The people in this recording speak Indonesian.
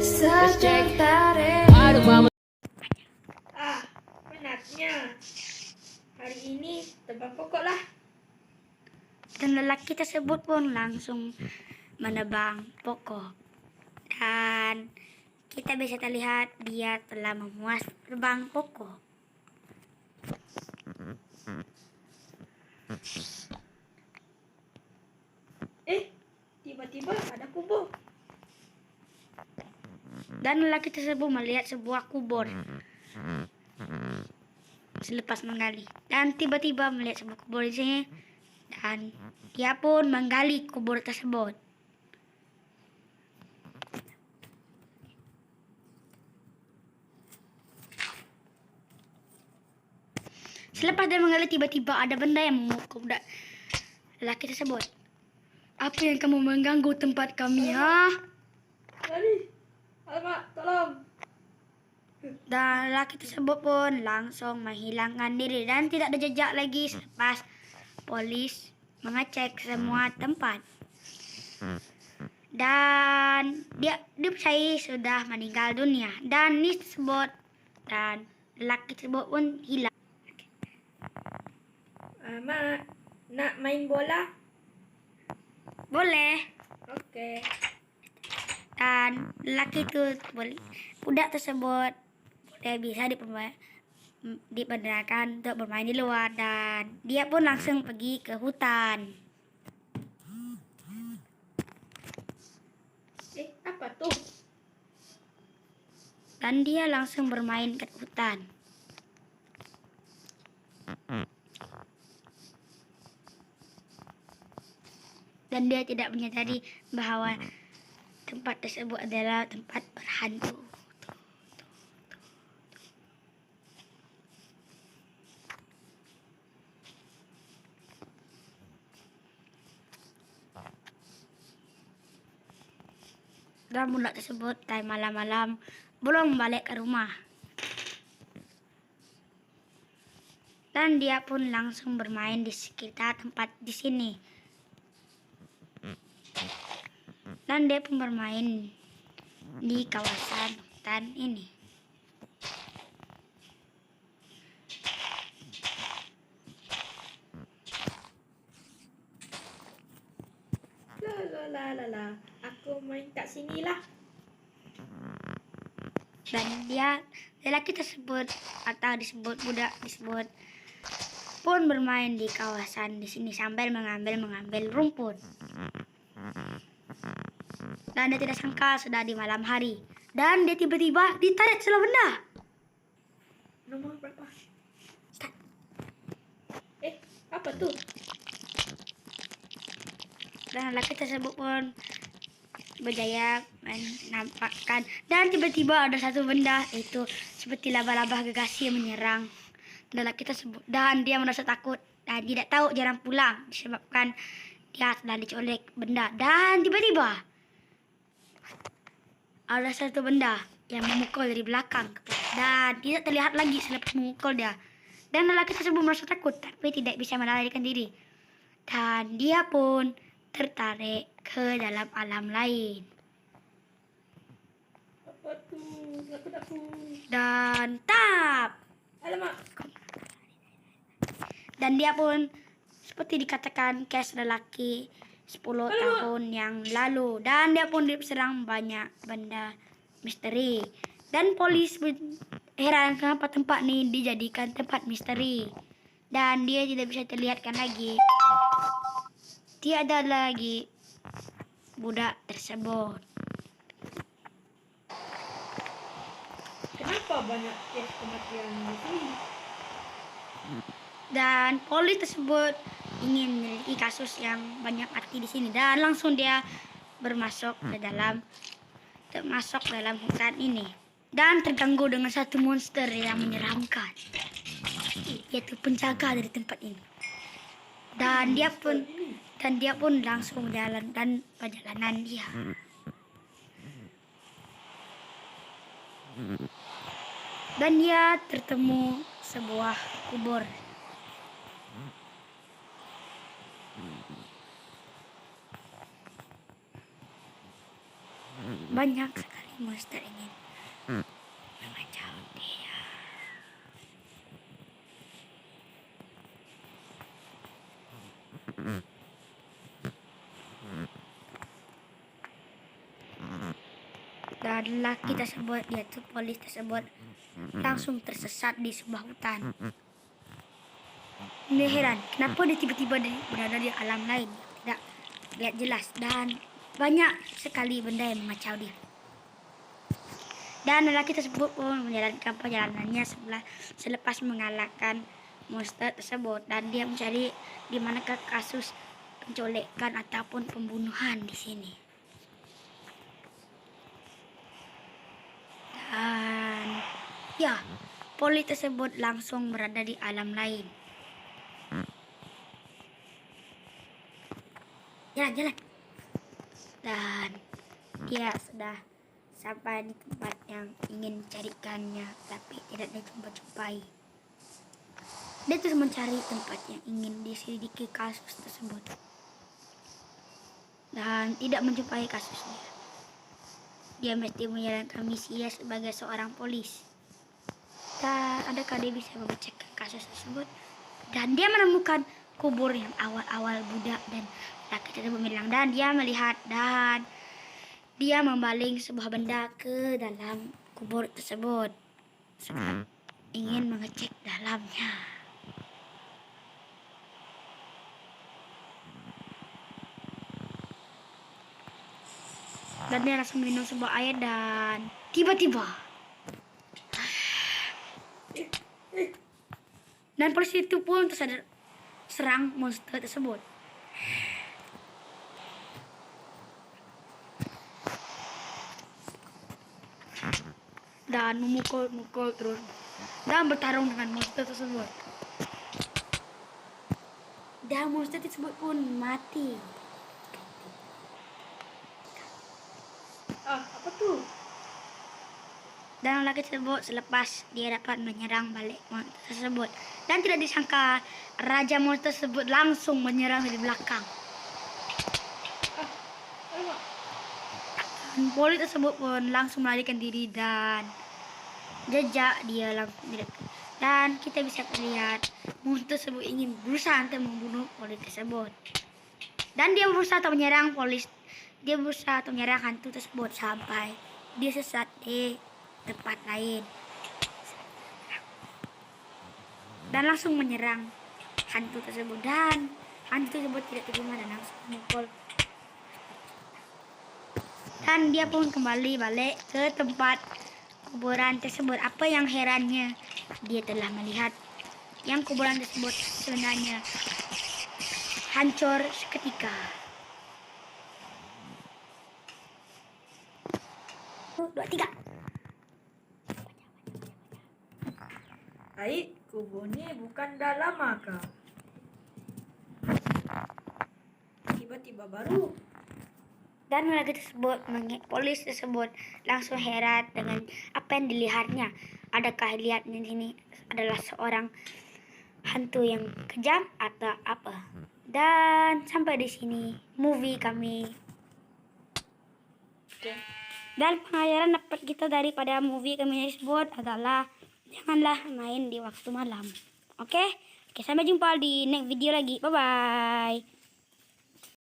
Sejak tarik. Aduh mama. Penatnya. Hari ini tebang pokok lah. Dan lelaki tersebut pun langsung menebang pokok. Dan kita bisa terlihat dia telah memuas terbang pokok. Tiba-tiba ada kubur. Dan lelaki tersebut melihat sebuah kubur selepas menggali. Dan tiba-tiba melihat sebuah kubur di sini. Dan dia pun menggali kubur tersebut. Selepas dia menggali, tiba-tiba ada benda yang memukul lelaki tersebut. Apa yang kamu mengganggu tempat kami, ha? Lari. Alamak, tolong. Dan lelaki tersebut pun langsung menghilangkan diri dan tidak ada jejak lagi selepas polis mengecek semua tempat. Dan dia percaya sudah meninggal dunia. Dan nis tersebut dan lelaki tersebut pun hilang. Mak, nak main bola? Boleh. Okey. Dan lelaki itu budak tersebut boleh bisa diperdengarkan untuk bermain di luar. Dan dia pun langsung pergi ke hutan. Apa tuh? Dan dia langsung bermain ke hutan. Dan dia tidak menyadari bahwa tempat tersebut adalah tempat berhantu. Dan budak tersebut time malam-malam belum balik ke rumah. Dan dia pun langsung bermain di sekitar tempat di sini. Dan dia pun bermain di kawasan hutan ini. La. Aku main kat sini lah. Dan dia lelaki tersebut atau disebut budak disebut pun bermain di kawasan di sini sambil mengambil rumput. Dan dia tidak sangka sudah di malam hari. Dan dia tiba-tiba ditarik sebelah benda. Nomor berapa? Start. Apa tuh? Dan lelaki tersebut pun berjaya menampakkan. Dan tiba-tiba ada satu benda itu seperti laba-laba gergasi yang menyerang lelaki tersebut. Dan dia merasa takut dan tidak tahu jarang pulang disebabkan dia telah dicolek benda. Dan tiba-tiba ada satu benda yang memukul dari belakang dan tidak terlihat lagi selepas memukul dia. Dan lelaki tersebut merasa takut tapi tidak bisa melarikan diri. Dan dia pun tertarik ke dalam alam lain. Apa tuh? Aku takut. Dan tap. Alamak. Dan dia pun seperti dikatakan kes lelaki 10 tahun yang lalu. Dan dia pun diserang banyak benda misteri. Dan polis heran kenapa tempat ini dijadikan tempat misteri. Dan dia tidak bisa terlihatkan lagi. Tiada lagi budak tersebut. Kenapa banyak kes kematian di sini? Dan polis tersebut ingin menyelidiki kasus yang banyak arti di sini. Dan langsung dia masuk dalam hutan ini. Dan terganggu dengan satu monster yang menyeramkan, yaitu penjaga dari tempat ini. Dan dia pun langsung jalan dan perjalanan dia. Dan dia tertemu sebuah kubur. banyak sekali monster ingin mengacau dia. Dan laki tersebut, yaitu polis tersebut, langsung tersesat di sebuah hutan. Dia heran, kenapa dia tiba-tiba berada di alam lain yang tidak lihat jelas, dan banyak sekali benda yang mengacau dia. Dan lelaki tersebut pun menjalankan perjalanannya selepas mengalahkan monster tersebut, dan dia mencari di manakah kasus penculikan ataupun pembunuhan di sini. Dan ya, polis tersebut langsung berada di alam lain. Jalan. Dan dia sudah sampai di tempat yang ingin mencarikannya, tapi tidak dijumpai. Dia terus mencari tempat yang ingin diselidiki kasus tersebut, dan tidak menjumpai kasusnya. Dia mesti menjalankan misinya sebagai seorang polis. Dan adakah dia bisa memecahkan kasus tersebut? Dan dia menemukan kubur yang awal-awal Buddha dan laki tersebut bilang, dan dia melihat, dan dia membaling sebuah benda ke dalam kubur tersebut sebab ingin mengecek dalamnya. Dan dia langsung minum sebuah air, dan tiba-tiba dan polisi itu pun tersadar serang monster tersebut. Dan memukul terus dan bertarung dengan monster tersebut. Dan monster tersebut pun mati. Apa tuh? Dan laki tersebut selepas dia dapat menyerang balik monster tersebut, dan tidak disangka raja monster tersebut langsung menyerang dari belakang. Dan polis tersebut pun langsung melarikan diri, dan jejak dia langsung direkam. Dan kita bisa melihat monster tersebut ingin berusaha untuk membunuh polis tersebut. Dan dia berusaha untuk menyerang polis. Dia berusaha untuk menyerang hantu tersebut sampai dia sesat di tempat lain. Dan langsung menyerang hantu tersebut. Dan hantu tersebut tidak terima dan langsung memukul. Dan dia pun kembali balik ke tempat kuburan tersebut. Apa yang herannya, dia telah melihat yang kuburan tersebut sebenarnya hancur seketika. 1, 2, 3. Ai, kubur ini bukan dah lama kah? Tiba-tiba baru. Dan lagi tersebut, polis tersebut langsung heran dengan apa yang dilihatnya. Adakah lihat di sini adalah seorang hantu yang kejam atau apa? Dan sampai di sini movie kami. Dan pengajaran dapat kita daripada movie kami tersebut adalah janganlah main di waktu malam. Oke, sampai jumpa di next video lagi. Bye bye.